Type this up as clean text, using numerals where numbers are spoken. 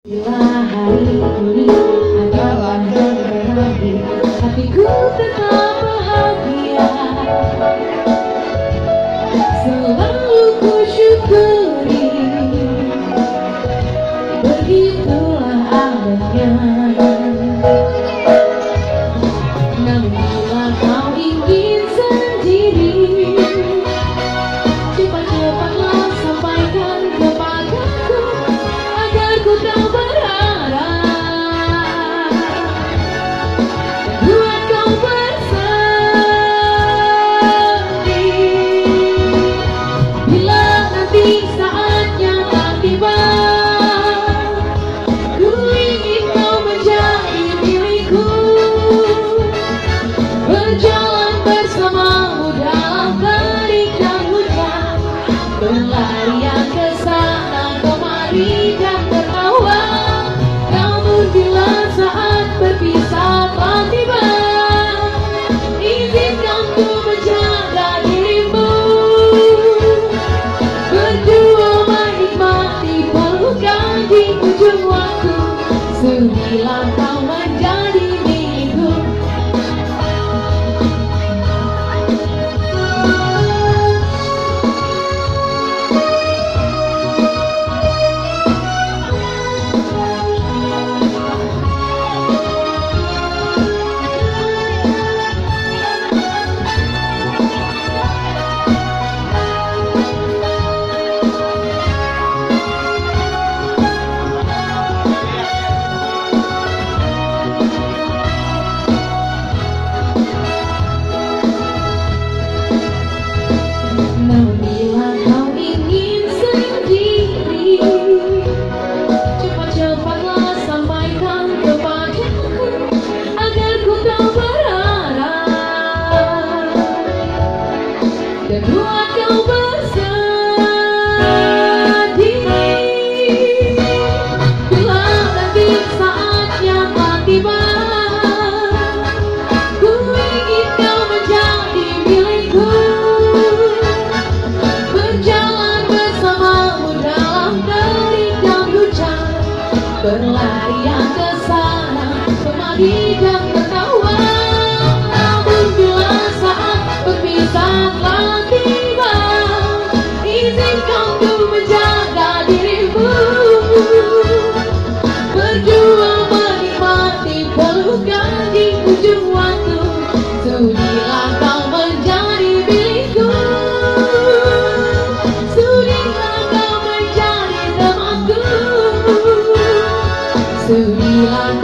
Bila hari ini adalah terakhir, hatiku tetap bahagia. Selalu ku syukuri, begitulah adanya. Namun bila kau ingin sendiri, cepat-cepatlah sampaikan kepadaku agar ku tak berharap. Buat kau bersedih bila nanti saatnya tak tiba. Ku ingin kau menjadi milikku, berjalan bersamamu dalam terik dan hujan, berlarian ke sana kemari dan tertawa. Namun bila saat berpisah telah tiba, izinkan ku menjaga dirimu, berdua menikmati pelukan di ujung waktu. Sudilah kau menjadi milikku. Namun bila kau ingin sendiri, cepat-cepatlah sampaikan kepadaku agar ku tak berharap, dan buat kau bersedih bila nanti saatnya telah tiba. Ku ingin kau menjadi milikku, berjalan bersamamu dalam terik dan hujan, berlarian ke sana kemari dan tertawa. Namun bila saat berpisah telah tiba, izinkan ku menjaga dirimu, berdua menikmati pelukan di ujung waktu. Sudilah kau menjadi milikku, sudilah kau menjadi temanku, sudilah